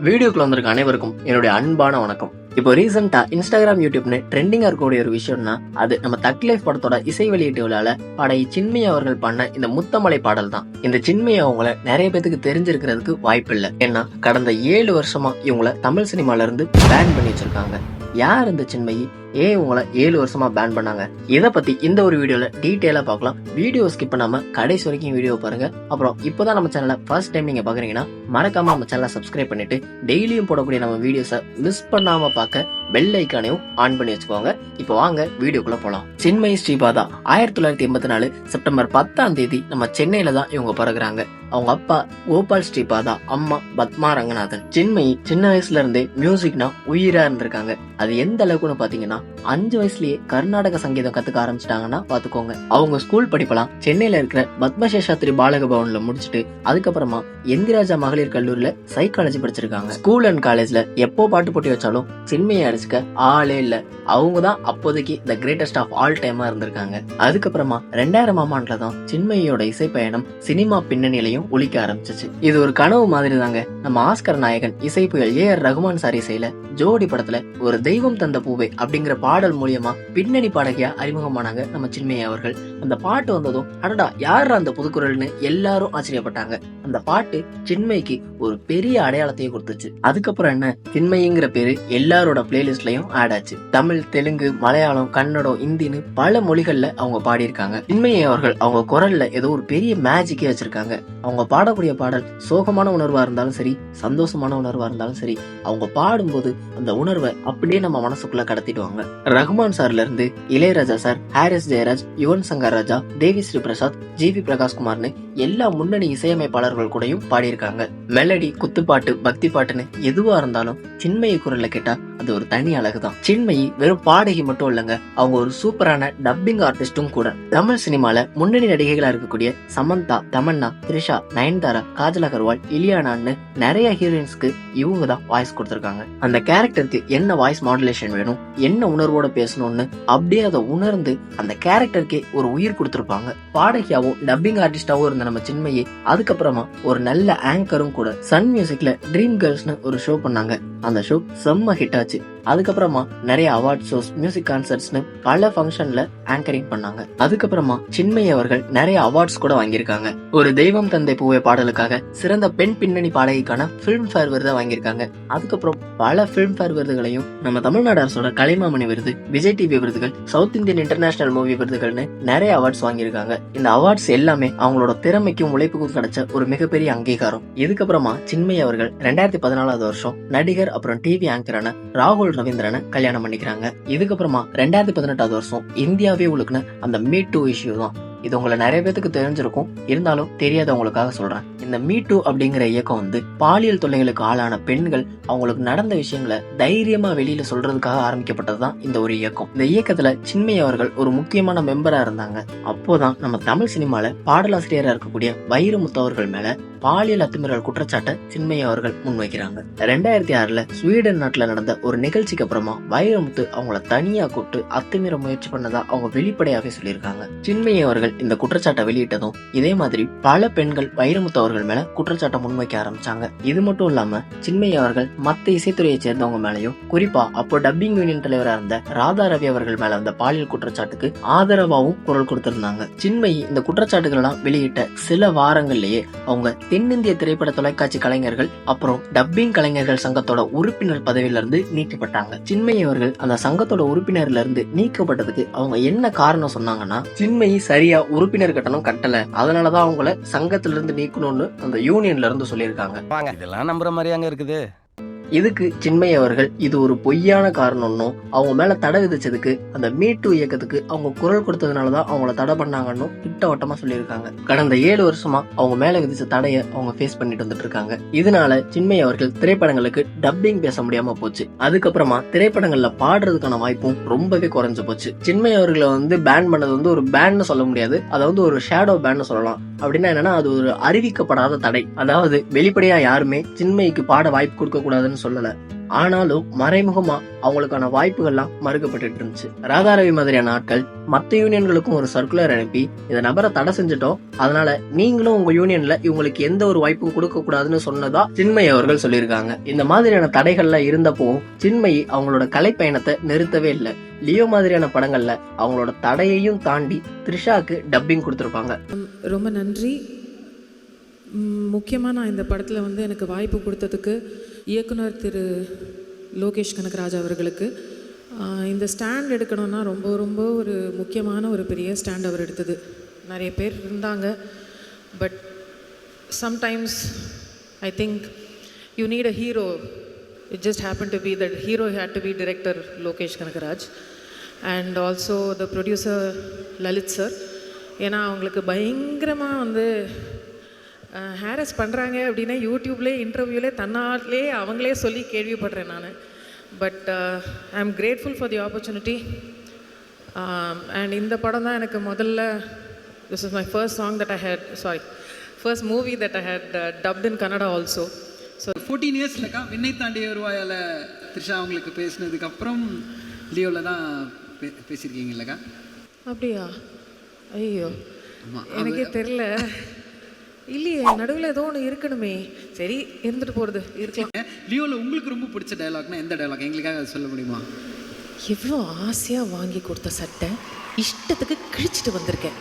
வீடியோக்குள்ள வந்திருக்க அனைவருக்கும் என்னுடைய அன்பான வணக்கம். இப்போ ரீசெண்டா இன்ஸ்டாகிராம் யூடியூப்னு ட்ரெண்டிங்கா இருக்கக்கூடிய ஒரு விஷயம்னா அது நம்ம தக் லைஃப் படத்தோட இசை வெளியீட்டு விழால பாடகி சின்மயி அவர்கள் பண்ண இந்த முத்தமலை பாடல் தான். இந்த சின்மயி அவங்கள நிறைய பேத்துக்கு தெரிஞ்சிருக்கிறதுக்கு வாய்ப்பு இல்லை. ஏன்னா கடந்த 7 வருஷமா இவங்கள தமிழ் சினிமால இருந்து பேன் பண்ணி வச்சிருக்காங்க. யார் இந்த சின்மயி, ஏன் உங்களை 7 வருஷமா பேன் பண்ணாங்க, இதை பத்தி இந்த ஒரு வீடியோல டீட்டெயிலா பார்க்கலாம். வீடியோ ஸ்கிப் பண்ணாம கடைசி வரைக்கும் வீடியோ பாருங்க. அப்புறம் இப்பதான் நம்ம சேனலை ஃபர்ஸ்ட் டைம் நீங்க பாக்குறீங்கன்னா மறக்காம நம்ம சேனலை சப்ஸ்கிரைப் பண்ணிட்டு டெய்லியும் போடக்கூடிய நம்ம வீடியோஸை மிஸ் பண்ணாம பார்க்க பெல் ஐக்கானையும் ஆன் பண்ணி வச்சுக்கோங்க. இப்போ வாங்க வீடியோக்குள்ள போலாம். சின்மயி ஸ்ரீபாதா 1984 செப்டம்பர் 10ஆம் தேதி நம்ம சென்னையில தான் இவங்க பிறகுறாங்க. அவங்க அப்பா கோபால் ஸ்ரீபாதா, அம்மா பத்மா ரங்கநாதன். சின்மயி சின்ன வயசுல இருந்தே மியூசிக்னா உயிரா இருந்திருக்காங்க. அது எந்த அளவுக்குன்னு பாத்தீங்கன்னா 5 வயசுலயே கர்நாடக சங்கீதம் கத்துக்க ஆரம்பிச்சிட்டாங்கன்னா பாத்துக்கோங்க. அவங்க ஸ்கூல் படிப்பெல்லாம் சென்னையில இருக்கிற பத்மசேஷாத்ரி பாலக பவன்ல முடிச்சுட்டு அதுக்கப்புறமா எந்திராஜா மகளிர் கல்லூரியில சைக்காலஜி படிச்சிருக்காங்க. ஸ்கூல் அண்ட் காலேஜ்ல எப்போ பாட்டு போட்டி வச்சாலும் சின்மயை அடிச்சுக்க ஆளே இல்ல. அவங்க தான் அப்போதைக்கு த கிரேட்டஸ்ட் ஆஃப் ஆல் டைமா இருந்திருக்காங்க. அதுக்கப்புறமா 2000ஆம் ஆண்டுல தான் சின்மயியோட இசை பயணம் சினிமா பின்னணியிலையும் ஒலிக்க ஆரம்பிச்சிச்சு. இது ஒரு கனவு மாதிரி தாங்க. நம்ம ஆஸ்கர் நாயகன் இசை புயல் A.R. ரகுமான் சார் இசையில ஜோடி படத்துல ஒரு தெய்வம் தந்த பூவே அப்படிங்கிற பாடல் மூலியமா பின்னணி பாடகியா அறிமுகமானாங்க நம்ம சின்மயி அவர்கள். அந்த பாட்டு வந்ததும் அடடா யார் அந்த புதுக்குரல்னு எல்லாரும் ஆச்சரியப்பட்டாங்க. அந்த பாட்டு சின்மயிக்கு ஒரு பெரிய அடையாளத்தையே கொடுத்துச்சு. அதுக்கப்புறம் என்ன, சின்மயிங்கிற பேரு எல்லாரோட பிளேலிஸ்ட்லயும் ஆட் ஆச்சு. தமிழ், தெலுங்கு, மலையாளம், கன்னடம், இந்தின்னு பல மொழிகள்ல அவங்க பாடியிருக்காங்க. சின்மயி அவர்கள் அவங்க குரல்ல ஏதோ ஒரு பெரிய மேஜிக்கே வச்சிருக்காங்க. அவங்க பாடக்கூடிய பாடல் சோகமான உணர்வா இருந்தாலும் சரி, சந்தோஷமான உணர்வா இருந்தாலும் சரி, அவங்க பாடும்போது அந்த உணர்வை அப்படியே நம்ம மனசுக்குள்ள கடத்திடுவாங்க. ரஹ்மான் சார்ல இருந்து இளையராஜா சார், ஹாரிஸ் ஜெயராஜ், யுவன் சங்கர் ராஜா, தேவி ஸ்ரீ பிரசாத், ஜி.வி. பிரகாஷ் குமார்னு எல்லா முன்னணி இசையமைப்பாளர்கள் கூடயும் பாடியிருக்காங்க. மெலடி, குத்துப்பாட்டு, பக்தி பாட்டுன்னு எதுவா இருந்தாலும் சின்மயி குரல்ல கேட்டா அது ஒரு தனி அழகுதான். சின்மயி வெறும் பாடகி மட்டும் இல்லங்க, அவங்க ஒரு சூப்பரான டப்பிங் ஆர்டிஸ்டும் கூட. தமிழ் சினிமால முன்னணி நடிகைகளா இருக்கக்கூடிய சமந்தா, தமன்னா, த்ரிஷா, நயன்தாரா, காஜல் அகர்வால், இலியானான்னு நிறைய ஹீரோயின்ஸ்க்கு இவங்க தான் வாய்ஸ் கொடுத்திருக்காங்க. அந்த கேரக்டருக்கு என்ன வாய்ஸ் மாடுலேஷன் வேணும், என்ன உணர்வோட பேசணும்னு அப்படியே அதை உணர்ந்து அந்த கேரக்டருக்கே ஒரு உயிர் கொடுத்திருப்பாங்க. பாடகியாவும் டப்பிங் ஆர்டிஸ்டாவும் இருந்த நம்ம சின்மயி அதுக்கப்புறமா ஒரு நல்ல ஆங்கரும் கூட. சன் மியூசிக்ல ட்ரீம் கேர்ள்ஸ்னு ஒரு ஷோ பண்ணாங்க. அந்த ஷோ செம்ம ஹிட் ஆச்சு. அதுக்கப்புறமா நிறைய அவார்ட் ஷோஸ், மியூசிக் கான்சர்ட்ஸ்னு பல ஃபங்க்ஷன்ல ஆங்கரிங் பண்ணாங்க. அதுக்கப்புறமா சின்மயி அவர்கள் நிறைய அவார்ட்ஸ் கூட வாங்கியிருக்காங்க. ஒரு தெய்வம் தந்தை பூவே பாடலுக்காக சிறந்த பெண் பின்னணி பாடகிக்கான பிலிம்ஃபேர் விருதை வாங்கியிருக்காங்க. அதுக்கப்புறம் பல பிலிம்ஃபேர் விருதுகளையும், நம்ம தமிழ்நாடு அரசோட கலைமாமணி விருது, விஜய் டிவி விருதுகள், சவுத் இந்தியன் இன்டர்நேஷனல் மூவி விருதுகள்னு நிறைய அவார்ட்ஸ் வாங்கியிருக்காங்க. இந்த அவார்ட்ஸ் எல்லாமே அவங்களோட திறமைக்கும் உழைப்புக்கும் கிடைச்ச ஒரு மிகப்பெரிய அங்கீகாரம். இதுக்கப்புறமா சின்மயி அவர்கள் 2014ஆவது வருஷம் நடிகர் அப்புறம் டிவி ஆங்கரான ராகுல் ரவீந்திரனை கல்யாணம் பண்ணிக்கிறாங்க. இதுக்கப்புறமா 2018ஆவது வருஷம் இந்தியாவே உழுக்குன அந்த மீ டூ இஷ்யூ தான். இது உங்களை நிறைய பேருக்கு தெரிஞ்சிருக்கும், இருந்தாலும் தெரியாதவங்களுக்காக சொல்றேன். இந்த மீ டூ அப்படிங்கிற இயக்கம் வந்து பாலியல் தொல்லைகளுக்கு ஆளான பெண்கள் அவங்களுக்கு நடந்த விஷயங்களை தைரியமா வெளியில சொல்றதுக்காக ஆரம்பிக்கப்பட்டதுதான் இந்த ஒரு இயக்கம். இந்த இயக்கத்துல சின்மயி அவர்கள் ஒரு முக்கியமான மெம்பரா இருந்தாங்க. அப்போதான் நம்ம தமிழ் சினிமால பாடலாசிரியரா இருக்கக்கூடிய வைரமுத்து அவர்கள் மேல பாலியல் அத்துமீறல் குற்றச்சாட்டை சின்மயி அவர்கள் முன்வைக்கிறாங்க. 2006ல ஸ்வீடன் நாட்டுல நடந்த ஒரு நிகழ்ச்சிக்கு அப்புறமா வைரமுத்து அவங்கள தனியா கூப்பிட்டு அத்துமீற முயற்சி பண்ணதா அவங்க வெளிப்படையாவே சொல்லியிருக்காங்க. சின்மயி அவர்கள் இந்த குற்றச்சாட்டை வெளியிட்டதும் இதே மாதிரி பல பெண்கள் வைரமுத்து அவர்கள் மேல குற்றச்சாட்டை முன்வைக்க ஆரம்பிச்சாங்க. இது மட்டும் இல்லாம சின்மயி அவர்கள் மத்த இசைத்துறையை சேர்ந்தவங்க மேலையும், குறிப்பா அப்போ டப்பிங் யூனியன் தலைவரா இருந்த ராதா ரவி அவர்கள் மேல வந்த பாலியல் குற்றச்சாட்டுக்கு ஆதரவாகவும் குரல் கொடுத்திருந்தாங்க. சின்மயி இந்த குற்றச்சாட்டுகள் எல்லாம் வெளியிட்ட சில வாரங்கள்லயே அவங்க தென்னிந்திய திரைப்பட தொலைக்காட்சி கலைஞர்கள் அப்புறம் டப்பிங் கலைஞர்கள் சங்கத்தோட உறுப்பினர் பதவியில இருந்து நீக்கப்பட்டாங்க. சின்மயி அவர்கள் அந்த சங்கத்தோட உறுப்பினர்ல இருந்து நீக்கப்பட்டதுக்கு அவங்க என்ன காரணம் சொன்னாங்கன்னா, சின்மயி சரியா உறுப்பினர் கட்டணம் கட்டல, அதனாலதான் அவங்கள சங்கத்துல இருந்து நீக்கணும்னு அந்த யூனியன்ல இருந்து சொல்லியிருக்காங்க. இதெல்லாம் நம்புற மாதிரியாங்க இருக்குது. இதுக்கு சின்மயி அவர்கள் இது ஒரு பொய்யான காரணம்னு, அவங்க மேல தடை விதிச்சதுக்கு, அந்த மீ டூ இயக்கத்துக்கு அவங்க குரல் கொடுத்ததுனாலதான் அவங்கள தடை பண்ணாங்கன்னு திட்டவட்டமா சொல்லியிருக்காங்க. கடந்த 7 வருஷமா அவங்க மேல விதிச்ச தடையை அவங்க ஃபேஸ் பண்ணிட்டு வந்துட்டு இருக்காங்க. இதனால சின்மயி அவர்கள் திரைப்படங்களுக்கு டப்பிங் பேச முடியாம போச்சு. அதுக்கப்புறமா திரைப்படங்கள்ல பாடுறதுக்கான வாய்ப்பும் ரொம்பவே குறைஞ்சு போச்சு. சின்மயி அவர்களை வந்து பேன் பண்ணது வந்து ஒரு பேன்னு சொல்ல முடியாது, அதை வந்து ஒரு ஷேடோ பேன்னு சொல்லலாம். அப்படின்னா என்னன்னா, அது ஒரு அறிவிக்கப்படாத தடை. அதாவது வெளிப்படையா யாருமே சின்மயிக்கு பாட வாய்ப்பு கொடுக்க கூடாதுன்னு சொல்லல, ஆனாலும் மறைமுகமா அவங்களுக்கான வாய்ப்புகள்லாம் மறுக்கப்பட்டு இருந்துச்சு. ராதாரவி மாதிரியான ஆட்கள் மத்த யூனியன்களுக்கும் ஒரு சர்க்குலர் அனுப்பி இந்த நபரை தடை செஞ்சுட்டோம், அதனால நீங்களும் உங்க யூனியன்ல இவங்களுக்கு எந்த ஒரு வாய்ப்பும் கொடுக்க கூடாதுன்னு சொன்னதா சின்மயி அவர்கள் சொல்லியிருக்காங்க. இந்த மாதிரியான தடைகள்ல இருந்தப்போ சின்மயி அவங்களோட கலை பயணத்தை நிறுத்தவே இல்லை. லியோ மாதிரியான படங்கள்ல அவங்களோட தடையையும் தாண்டி த்ரிஷாக்கு டப்பிங் கொடுத்திருப்பாங்க. ரொம்ப நன்றி. முக்கியமாக நான் இந்த படத்தில் வந்து எனக்கு வாய்ப்பு கொடுத்ததுக்கு இயக்குனர் திரு லோகேஷ் கனகராஜ் அவர்களுக்கு. இந்த ஸ்டாண்ட் எடுக்கணும்னா ரொம்ப ரொம்ப ஒரு முக்கியமான ஒரு பெரிய ஸ்டாண்ட் அவர் எடுத்தது. நிறைய பேர் இருந்தாங்க, but sometimes I think you need a hero. It just happen to be that hero had to be director Lokesh Kanagaraj and also the producer Lalith sir. ஏன்னா அவங்களுக்கு பயங்கரமாக வந்து ஹேரஸ் பண்ணுறாங்க அப்படின்னா யூடியூப்லேயே இன்டர்வியூலே தன்னாலே அவங்களே சொல்லி கேள்விப்படுறேன் நான். But I am grateful for the opportunity. And இந்த படம் தான் எனக்கு முதல்ல, this is my first song that I had first movie that I had dubbed in Kannada also. So 14 இயர்ஸ்லக்கா விண்ணை தாண்டி வருவாயால் த்ரிஷா அவங்களுக்கு பேசினதுக்கப்புறம் லியோவில் தான் பேசியிருக்கீங்களக்கா? அப்படியா? ஐயோ, எனக்கே தெரில. இல்லையே, நடுவில் ஏதோ ஒன்று இருக்கணுமே. சரி, இருந்துட்டு போகிறது இருக்கலாம். லியோவில் உங்களுக்கு ரொம்ப பிடிச்ச டைலாக்னா எந்த டைலாக் எங்களுக்காக அதை சொல்ல முடியுமா? எவ்வளோ ஆசையாக வாங்கி கொடுத்த சட்டை இஷ்டத்துக்கு கிழிச்சிட்டு வந்திருக்கேன்.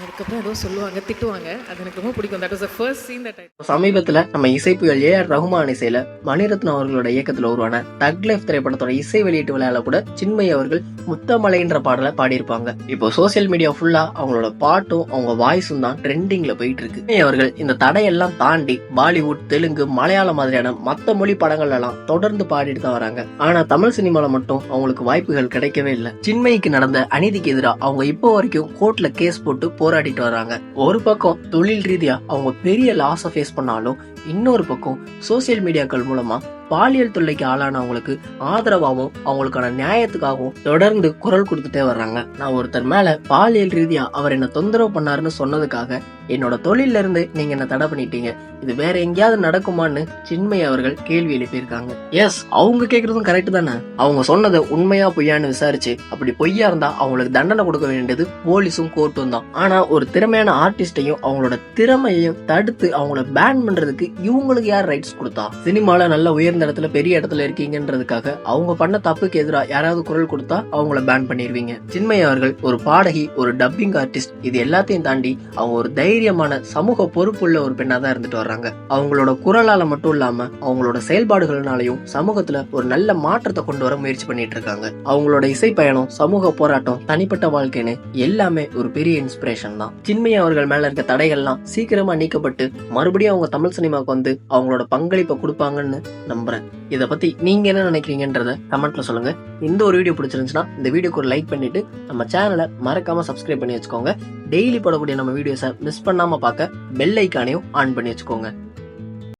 அதுக்கப்புறம் ஏதோ சொல்லுவாங்க, திட்டுவாங்க. அது எனக்கு ரொம்ப பிடிக்கும். That was the first scene that I. சமீபத்துல நம்ம இசைப்புயல் ஏஆர் ரஹ்மான் இசையில மணிரத்னம் அவர்களோட இயக்கத்துல உருவான தக் லைஃப் திரைப்படத்தோட இசை வெளியீட்டு விழால கூட சின்மயி அவர்கள் முத்தமலைன்ற பாடலை பாடியிருப்பாங்க. இப்போ சோசியல் மீடியா ஃபுல்லா அவங்களோட பாட்டும் அவங்க வாய்ஸும் தான் ட்ரெண்டிங்ல போயிட்டு இருக்கு. சின்மயி அவர்கள் இந்த தடையெல்லாம் தாண்டி பாலிவுட், தெலுங்கு, மலையாளம் மாதிரியான மத்த மொழி படங்கள் எல்லாம் தொடர்ந்து பாடிட்டு தான் வராங்க. ஆனா தமிழ் சினிமால மட்டும் அவங்களுக்கு வாய்ப்புகள் கிடைக்கவே இல்லை. சின்மயிக்கு நடந்த அநீதிக்கு எதிராக அவங்க இப்போ வரைக்கும் கோர்ட்ல கேஸ் போட்டு போராடிட்டு வராங்க. ஒரு பக்கம் தொழில் ரீதியா அவங்க பெரிய லாஸ ஃபேஸ் பண்ணாலும், இன்னொரு பக்கம் சோசியல் மீடியாக்கள் மூலமா பாலியல் தொல்லைக்கு ஆளானவங்களுக்கு ஆதரவாகவும் அவங்களுக்கான நியாயத்துக்காகவும் தொடர்ந்து குரல் கொடுத்துட்டே வர்றாங்க. நான் ஒருத்தர் மேல பாலியல் ரீதியா அவர் என்ன தொந்தரவு பண்ணாருன்னு சொன்னதுக்காக என்னோட தொழில இருந்து நீங்க என்ன தடை பண்ணிட்டீங்க, இது வேற எங்கேயாவது நடக்குமான்னு சின்மயி அவர்கள் கேள்வி எழுப்பியிருக்காங்க. எஸ், அவங்க கேக்குறதும் கரெக்ட் தானே. அவங்க சொன்னதை உண்மையா பொய்யான்னு விசாரிச்சு அப்படி பொய்யா இருந்தா அவங்களுக்கு தண்டனை கொடுக்க வேண்டியது போலீஸும் கோர்ட்டும் தான். ஆனா ஒரு திறமையான ஆர்டிஸ்டையும் அவங்களோட திறமையையும் தடுத்து அவங்கள பேன் பண்றதுக்கு இவங்களுக்கு யார் ரைட்ஸ் கொடுத்தா? சினிமால நல்ல உயர்ந்த இடத்துல பெரிய இடத்துல இருக்கீங்கன்றதுக்காக அவங்க பண்ண தப்புக்கு எதிராக யாராவது குரல் கொடுத்தா அவங்கள பேன் பண்ணிடுவீங்க. சின்மயி அவர்கள் ஒரு பாடகி, ஒரு டப்பிங் ஆர்டிஸ்ட், இது எல்லாத்தையும் தாண்டி அவங்க ஒரு தைரியமான சமூக பொறுப்புள்ள ஒரு பெண்ணா தான் இருந்துட்டு வர்றாங்க. அவங்களோட குரலால மட்டும் இல்லாம அவங்களோட செயல்பாடுகள்னாலையும் சமூகத்துல ஒரு நல்ல மாற்றத்தை கொண்டு வர முயற்சி பண்ணிட்டு இருக்காங்க. அவங்களோட இசை பயணம், சமூக போராட்டம், தனிப்பட்ட வாழ்க்கைன்னு எல்லாமே ஒரு பெரிய இன்ஸ்பிரேஷன் தான். சின்மயி அவர்கள் மேல இருக்க தடைகள்லாம் சீக்கிரமா நீக்கப்பட்டு மறுபடியும் அவங்க தமிழ் சினிமாவுக்கு வந்து அவங்களோட பங்களிப்பை கொடுப்பாங்கன்னு நம்புறேன். இத பத்தி நீங்க என்ன நினைக்கிறீங்கன்றத கமெண்ட்ல சொல்லுங்க. இந்த ஒரு வீடியோ பிடிச்சிருந்துச்சுன்னா இந்த வீடியோக்கு ஒரு லைக் பண்ணிட்டு நம்ம சேனலை மறக்காம சப்ஸ்கிரைப் பண்ணி வச்சுக்கோங்க. டெய்லி போடக்கூடிய நம்ம வீடியோஸை மிஸ் பண்ணாம பார்க்க பெல் ஐக்கானையும் ஆன் பண்ணி வச்சுக்கோங்க.